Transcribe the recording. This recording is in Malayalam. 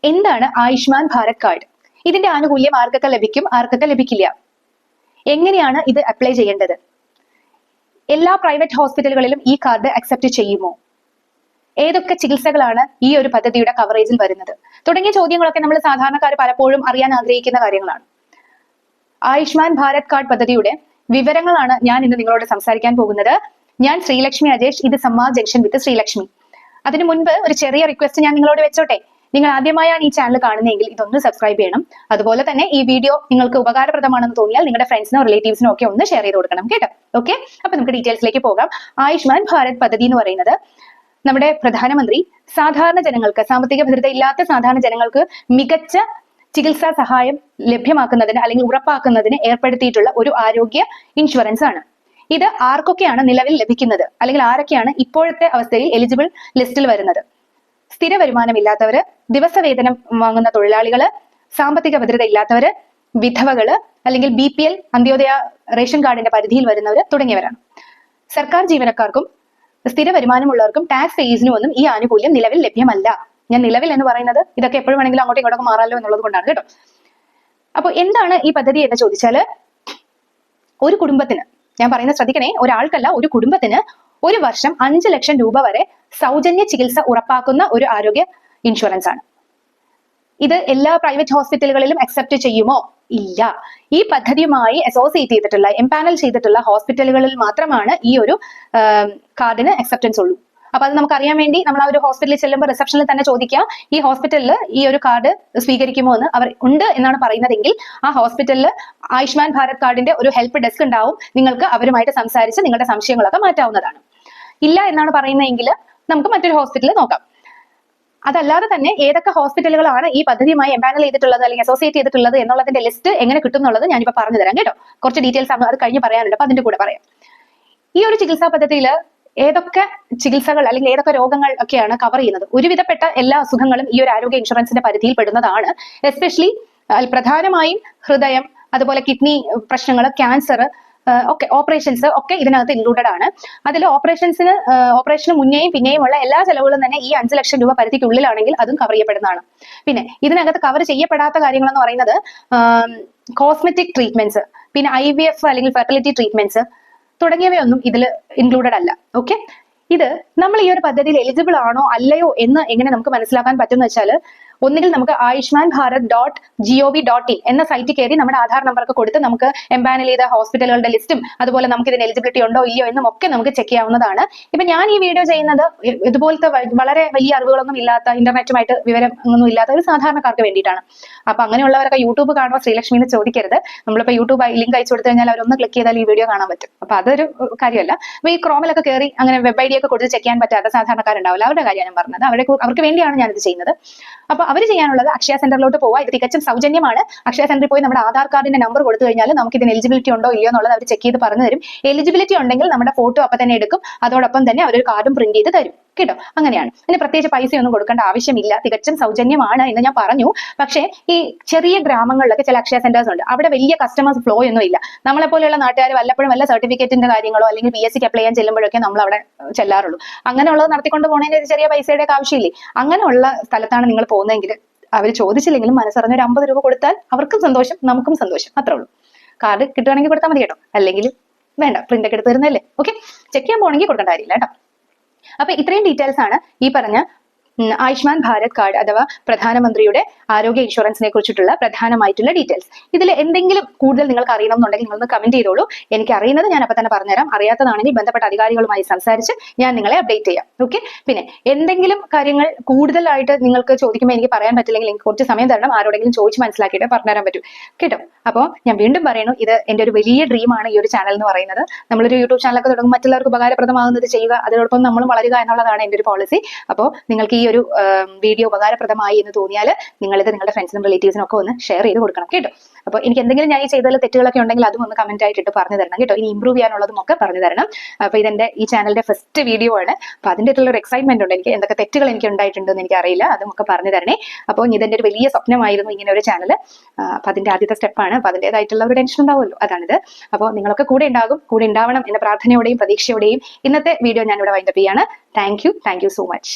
എന്താണ് ആയുഷ്മാൻ ഭാരത് കാർഡ്? ഇതിന്റെ ആനുകൂല്യം ആർക്കൊക്കെ ലഭിക്കും, ആർക്കൊക്കെ ലഭിക്കില്ല? എങ്ങനെയാണ് ഇത് അപ്ലൈ ചെയ്യേണ്ടത്? എല്ലാ പ്രൈവറ്റ് ഹോസ്പിറ്റലുകളിലും ഈ കാർഡ് അക്സെപ്റ്റ് ചെയ്യുമോ? ഏതൊക്കെ ചികിത്സകളാണ് ഈ ഒരു പദ്ധതിയുടെ കവറേജിൽ വരുന്നത്? തുടങ്ങിയ ചോദ്യങ്ങളൊക്കെ നമ്മൾ സാധാരണക്കാർ പലപ്പോഴും അറിയാൻ ആഗ്രഹിക്കുന്ന കാര്യങ്ങളാണ്. ആയുഷ്മാൻ ഭാരത് കാർഡ് പദ്ധതിയുടെ വിവരങ്ങളാണ് ഞാൻ ഇന്ന് നിങ്ങളോട് സംസാരിക്കാൻ പോകുന്നത്. ഞാൻ ശ്രീലക്ഷ്മി അജേഷ്, ഇത് സംവാദ് ജംഗ്ഷൻ വിത്ത് ശ്രീലക്ഷ്മി. അതിനു മുൻപ് ഒരു ചെറിയ റിക്വസ്റ്റ് ഞാൻ നിങ്ങളോട് വെച്ചോട്ടെ. നിങ്ങൾ ആദ്യമായാണ് ഈ ചാനൽ കാണുന്നതെങ്കിൽ ഇതൊന്ന് സബ്സ്ക്രൈബ് ചെയ്യണം. അതുപോലെ തന്നെ ഈ വീഡിയോ നിങ്ങൾക്ക് ഉപകാരപ്രദമാണെന്ന് തോന്നിയാൽ നിങ്ങളുടെ ഫ്രണ്ട്സിനോ റിലേറ്റീവ്സിനോ ഒക്കെ ഒന്ന് ഷെയർ ചെയ്ത് കൊടുക്കണം കേട്ടോ. ഓക്കെ, അപ്പൊ നമുക്ക് ഡീറ്റെയിൽസിലേക്ക് പോകാം. ആയുഷ്മാൻ ഭാരത് പദ്ധതി എന്ന് പറയുന്നത് നമ്മുടെ പ്രധാനമന്ത്രി സാധാരണ ജനങ്ങൾക്ക്, സാമ്പത്തിക ഭദ്രത ഇല്ലാത്ത സാധാരണ ജനങ്ങൾക്ക് മികച്ച ചികിത്സാ സഹായം ലഭ്യമാക്കുന്നതിന് അല്ലെങ്കിൽ ഉറപ്പാക്കുന്നതിന് ഏർപ്പെടുത്തിയിട്ടുള്ള ഒരു ആരോഗ്യ ഇൻഷുറൻസ് ആണ്. ഇത് ആർക്കൊക്കെയാണ് നിലവിൽ ലഭിക്കുന്നത്, അല്ലെങ്കിൽ ആരൊക്കെയാണ് ഇപ്പോഴത്തെ അവസ്ഥയിൽ എലിജിബിൾ ലിസ്റ്റിൽ വരുന്നത്? സ്ഥിര വരുമാനമില്ലാത്തവര്, ദിവസവേതനം വാങ്ങുന്ന തൊഴിലാളികള്, സാമ്പത്തിക ഭദ്രത ഇല്ലാത്തവര്, വിധവകള്, അല്ലെങ്കിൽ BPL അന്ത്യോദയ റേഷൻ കാർഡിന്റെ പരിധിയിൽ വരുന്നവര് തുടങ്ങിയവരാണ്. സർക്കാർ ജീവനക്കാർക്കും സ്ഥിര വരുമാനമുള്ളവർക്കും ടാക്സ് ഫേസിനും ഒന്നും ഈ ആനുകൂല്യം നിലവിൽ ലഭ്യമല്ല. ഞാൻ നിലവിൽ എന്ന് പറയുന്നത് ഇതൊക്കെ എപ്പോഴും വേണമെങ്കിലും അങ്ങോട്ടും ഇങ്ങോട്ടും മാറാലോ എന്നുള്ളത് കൊണ്ടാണ് കേട്ടോ. അപ്പൊ എന്താണ് ഈ പദ്ധതി എന്ന് ചോദിച്ചാല്, ഒരു കുടുംബത്തിന്, ഞാൻ പറയുന്നത് ശ്രദ്ധിക്കണേ, ഒരാൾക്കല്ല, ഒരു കുടുംബത്തിന് ഒരു വർഷം 5 ലക്ഷം രൂപ വരെ സൗജന്യ ചികിത്സ ഉറപ്പാക്കുന്ന ഒരു ആരോഗ്യ ഇൻഷുറൻസ് ആണ്. ഇത് എല്ലാ പ്രൈവറ്റ് ഹോസ്പിറ്റലുകളിലും അക്സെപ്റ്റ് ചെയ്യുമോ? ഇല്ല. ഈ പദ്ധതിയുമായി അസോസിയേറ്റ് ചെയ്തിട്ടുള്ള, എംപാനൽ ചെയ്തിട്ടുള്ള ഹോസ്പിറ്റലുകളിൽ മാത്രമാണ് ഈ ഒരു കാർഡിന് അക്സെപ്റ്റൻസ് ഉള്ളൂ. അപ്പൊ അത് നമുക്ക് അറിയാൻ വേണ്ടി നമ്മൾ ആ ഒരു ഹോസ്പിറ്റലിൽ ചെല്ലുമ്പോൾ റിസപ്ഷനിൽ തന്നെ ചോദിക്കുക, ഈ ഹോസ്പിറ്റലിൽ ഈ ഒരു കാർഡ് സ്വീകരിക്കുമോ എന്ന്. അവർ ഉണ്ട് എന്നാണ് പറയുന്നതെങ്കിൽ ആ ഹോസ്പിറ്റലിൽ ആയുഷ്മാൻ ഭാരത് കാർഡിന്റെ ഒരു ഹെൽപ്പ് ഡെസ്ക് ഉണ്ടാവും. നിങ്ങൾക്ക് അവരുമായിട്ട് സംസാരിച്ച് നിങ്ങളുടെ സംശയങ്ങളൊക്കെ മാറ്റാവുന്നതാണ്. ഇല്ല എന്നാണ് പറയുന്നതെങ്കിൽ നമുക്ക് മറ്റൊരു ഹോസ്പിറ്റലിൽ നോക്കാം. അതല്ലാതെ തന്നെ ഏതൊക്കെ ഹോസ്പിറ്റലുകളാണ് ഈ പദ്ധതിയുമായി എംപാനൽ ചെയ്തിട്ടുള്ളത് അല്ലെങ്കിൽ അസോസിയേറ്റ് ചെയ്തിട്ടുള്ളത് എന്നുള്ളതിന്റെ ലിസ്റ്റ് എങ്ങനെ കിട്ടും എന്നുള്ളത് ഞാനിപ്പോൾ പറഞ്ഞു തരാം കേട്ടോ. കുറച്ച് ഡീറ്റെയിൽസ് അത് കഴിഞ്ഞ് പറയാനുണ്ട്, അപ്പൊ അതിന്റെ കൂടെ പറയാം. ഈ ഒരു ചികിത്സാ പദ്ധതിയിൽ ഏതൊക്കെ ചികിത്സകൾ അല്ലെങ്കിൽ ഏതൊക്കെ രോഗങ്ങൾ ഒക്കെയാണ് കവർ ചെയ്യുന്നത്? ഒരുവിധപ്പെട്ട എല്ലാ അസുഖങ്ങളും ഈ ഒരു ആരോഗ്യ ഇൻഷുറൻസിന്റെ പരിധിയിൽ പെടുന്നതാണ്. എസ്പെഷ്യലി പ്രധാനമായും ഹൃദയം, അതുപോലെ കിഡ്നി പ്രശ്നങ്ങൾ, ക്യാൻസർ ഒക്കെ, ഓപ്പറേഷൻസ് ഒക്കെ ഇതിനകത്ത് ഇൻക്ലൂഡഡ് ആണ്. അതിൽ ഓപ്പറേഷന് മുന്നേയും പിന്നെയും ഉള്ള എല്ലാ ചെലവുകളും തന്നെ ഈ 5 ലക്ഷം രൂപ പരിധിക്കുള്ളിലാണെങ്കിൽ അതും കവർ ചെയ്യപ്പെടുന്നതാണ്. പിന്നെ ഇതിനകത്ത് കവർ ചെയ്യപ്പെടാത്ത കാര്യങ്ങൾ എന്ന് പറയുന്നത് കോസ്മെറ്റിക് ട്രീറ്റ്മെന്റ്സ്, പിന്നെ IVF അല്ലെങ്കിൽ ഫെർട്ടിലിറ്റി ട്രീറ്റ്മെന്റ്സ് തുടങ്ങിയവയൊന്നും ഇതിൽ ഇൻക്ലൂഡഡ് അല്ല. ഓക്കെ, ഇത് നമ്മൾ ഈ ഒരു പദ്ധതിയിൽ എലിജിബിൾ ആണോ അല്ലയോ എന്ന് എങ്ങനെ നമുക്ക് മനസ്സിലാക്കാൻ പറ്റുമെന്ന് വെച്ചാൽ, ഒന്നുകിൽ നമുക്ക് ayushmanbharat.gov.in എന്ന സൈറ്റിൽ കയറി നമ്മുടെ ആധാർ നമ്പറൊക്കെ കൊടുത്ത് നമുക്ക് എംപാനൽ ചെയ്ത ഹോസ്പിറ്റലുകളുടെ ലിസ്റ്റും അതുപോലെ നമുക്ക് ഇതിന് എലിജിബിലിറ്റി ഉണ്ടോ ഇല്ലയോ എന്നും ഒക്കെ നമുക്ക് ചെക്ക് ചെയ്യാവുന്നതാണ്. ഇപ്പൊ ഞാൻ ഈ വീഡിയോ ചെയ്യുന്നത് ഇതുപോലത്തെ വളരെ വലിയ അറിവുകളൊന്നും ഇല്ലാത്ത, ഇന്റർനെറ്റുമായിട്ട് വിവരം ഒന്നും ഇല്ലാത്ത ഒരു സാധാരണക്കാർക്ക് വേണ്ടിയിട്ടാണ്. അപ്പൊ അങ്ങനെയുള്ളവരൊക്കെ യൂട്യൂബ് കാണുമ്പോൾ ശ്രീലക്ഷ്മി എന്ന് ചോദിക്കരുത്. നമ്മളിപ്പോ യൂട്യൂബ് ലിങ്ക് അയച്ചു കൊടുത്തു കഴിഞ്ഞാൽ അവരൊന്ന് ക്ലിക്ക് ചെയ്താൽ ഈ വീഡിയോ കാണാൻ പറ്റും. അപ്പൊ അതൊരു കാര്യമല്ല. അപ്പൊ ഈ ക്രോമിലൊക്കെ കയറി അങ്ങനെ വെബ് ID ഒക്കെ കൊടുത്ത് ചെക്ക് ചെയ്യാൻ പറ്റാത്ത സാധാരണക്കാരുണ്ടാവില്ല, അവരുടെ കാര്യം ഞാൻ പറഞ്ഞത്. അവർക്ക് വേണ്ടിയാണ് ഞാനിത് ചെയ്യുന്നത്. അപ്പൊ അവർ ചെയ്യാനുള്ളത് അക്ഷയ സെന്ററിലോട്ട് പോവുക. ഇത് തികച്ചും സൗജന്യമാണ്. അക്ഷയ സെന്ററിൽ പോയി നമ്മുടെ ആധാർ കാർഡിന്റെ നമ്പർ കൊടുത്തു കഴിഞ്ഞാൽ നമുക്ക് ഇതിന് എലിജിബിലിറ്റി ഉണ്ടോ ഇല്ലയോ എന്നുള്ളത് അവർ ചെക്ക് ചെയ്ത് പറഞ്ഞു തരും. എലിജിബിലിറ്റി ഉണ്ടെങ്കിൽ നമ്മുടെ ഫോട്ടോ അപ്പൊ തന്നെ എടുക്കും. അതോടൊപ്പം തന്നെ അവരൊരു കാർഡും പ്രിന്റ് ചെയ്ത് തരും കേട്ടോ. അങ്ങനെയാണ്. ഇതിന് പ്രത്യേകിച്ച് പൈസയൊന്നും കൊടുക്കേണ്ട ആവശ്യമില്ല, തികച്ചും സൗജന്യമാണ് എന്ന് ഞാൻ പറഞ്ഞു. പക്ഷേ ഈ ചെറിയ ഗ്രാമങ്ങളിലൊക്കെ ചില അക്ഷയ സെന്റേഴ്സ് ഉണ്ട്, അവിടെ വലിയ കസ്റ്റമേഴ്സ് ഫ്ലോ ഒന്നും ഇല്ല. നമ്മളെപ്പോലെയുള്ള നാട്ടുകാർ വല്ലപ്പോഴും വല്ല സർട്ടിഫിക്കറ്റിന്റെ കാര്യങ്ങളോ അല്ലെങ്കിൽ PSCക്ക് അപ്ലൈ ചെയ്യാൻ ചെല്ലുമ്പോഴൊക്കെ നമ്മൾ അവിടെ ചെല്ലാറുള്ളൂ. അങ്ങനെയുള്ളത് നടത്തിക്കൊണ്ട് പോകണതിന് ചെറിയ പൈസയുടെ ഒക്കെ ആവശ്യമില്ലേ? അങ്ങനെയുള്ള സ്ഥലത്താണ് നിങ്ങൾ പോകുന്നതെങ്കിൽ അവർ ചോദിച്ചില്ലെങ്കിലും മനസ്സറിഞ്ഞ ഒരു 50 രൂപ കൊടുത്താൽ അവർക്കും സന്തോഷം, നമുക്കും സന്തോഷം. അത്രേ ഉള്ളൂ. കാർഡ് കിട്ടുകയാണെങ്കിൽ കൊടുത്താൽ മതി കേട്ടോ, അല്ലെങ്കിൽ വേണ്ട, പ്രിന്റ് ഒക്കെ എടുത്ത് തരുന്നല്ലേ. ഓക്കെ, ചെക്ക് ചെയ്യാൻ പോകണമെങ്കിൽ കൊടുക്കേണ്ട കാര്യമില്ല കേട്ടോ. അപ്പൊ ഇത്രയും ഡീറ്റെയിൽസ് ആണ് ഈ പറഞ്ഞ ആയുഷ്മാൻ ഭാരത് കാർഡ് അഥവാ പ്രധാനമന്ത്രിയുടെ ആരോഗ്യ ഇൻഷുറൻസിനെ കുറിച്ചിട്ടുള്ള പ്രധാനമായിട്ടുള്ള ഡീറ്റെയിൽസ്. ഇതിൽ എന്തെങ്കിലും കൂടുതൽ നിങ്ങൾക്ക് അറിയണമെന്നുണ്ടെങ്കിൽ നിങ്ങളൊന്ന് കമന്റ് ചെയ്തോളൂ. എനിക്ക് അറിയുന്നത് ഞാൻ അപ്പൊ തന്നെ പറഞ്ഞുതരാം. അറിയാത്തതാണെങ്കിൽ ബന്ധപ്പെട്ട അധികാരികളുമായി സംസാരിച്ച് ഞാൻ നിങ്ങളെ അപ്ഡേറ്റ് ചെയ്യാം. ഓക്കെ, പിന്നെ എന്തെങ്കിലും കാര്യങ്ങൾ കൂടുതലായിട്ട് നിങ്ങൾക്ക് ചോദിക്കുമ്പോൾ എനിക്ക് പറയാൻ പറ്റില്ലെങ്കിൽ എനിക്ക് കുറച്ച് സമയം തരണം, ആരോടെങ്കിലും ചോദിച്ച് മനസ്സിലാക്കിയിട്ട് പറഞ്ഞുതരാൻ പറ്റും കേട്ടോ. അപ്പോൾ ഞാൻ വീണ്ടും പറയുന്നു, ഇത് എന്റെ ഒരു വലിയ ഡ്രീമാണ് ഈ ഒരു ചാനൽ എന്ന് പറയുന്നത്. നമ്മളൊരു യൂട്യൂബ് ചാനലൊക്കെ തുടങ്ങും, മറ്റുള്ളവർക്ക് ഉപകാരപ്രദമാകുന്നത് ചെയ്യുക, അതോടൊപ്പം നമ്മൾ വളരുക എന്നുള്ളതാണ് എന്റെ ഒരു പോളിസി. അപ്പോൾ നിങ്ങൾക്ക് ഈ ഒരു വീഡിയോ ഉപകാരപ്രദമായി എന്ന് തോന്നിയാൽ നിങ്ങളിത് നിങ്ങളുടെ ഫ്രണ്ട്സിനും റിലേറ്റീവ്സിനും ഒക്കെ ഒന്ന് ഷെയർ ചെയ്ത് കൊടുക്കണം കേട്ടോ. അപ്പോൾ എനിക്ക് എന്തെങ്കിലും ഞാൻ ഈ ചെയ്തതിൽ തെറ്റുകളൊക്കെ ഉണ്ടെങ്കിൽ അതും ഒന്ന് കമന്റ് ആയിട്ട് പറഞ്ഞു തരണം കേട്ടോ. ഇനി ഇംപ്രൂവ് ചെയ്യാനുള്ളതും ഒക്കെ പറഞ്ഞു തരണം. അപ്പോൾ ഇതെന്റെ ഈ ചാനലിന്റെ ഫസ്റ്റ് വീഡിയോ ആണ്. അപ്പോൾ അതിൻ്റെ ഒരു എക്സൈറ്റ്മെന്റ് ഉണ്ട് എനിക്ക്. എന്തൊക്കെ തെറ്റുകൾ എനിക്ക് ഉണ്ടായിട്ടുണ്ടെന്ന് എനിക്ക് അറിയില്ല, അതും ഒക്കെ പറഞ്ഞു തരണേ. അപ്പോൾ ഇതെന്റെ ഒരു വലിയ സ്വപ്നമായിരുന്നു ഇങ്ങനെ ഒരു ചാനൽ. അപ്പോൾ അതിന്റെ ആദ്യത്തെ സ്റ്റെപ്പാണ്. അപ്പോൾ അതിൻ്റെതായിട്ടുള്ള ഒരു ടെൻഷൻ ഉണ്ടാവുമല്ലോ, അതാണിത്. അപ്പോൾ നിങ്ങളൊക്കെ കൂടെ ഉണ്ടാവണം എന്ന പ്രാർത്ഥനയോടെയും പ്രതീക്ഷയോടെയും ഇന്നത്തെ വീഡിയോ ഞാൻ ഇവിടെ വൈൻഡപ്പ് ചെയ്യാണ്. Thank you so much.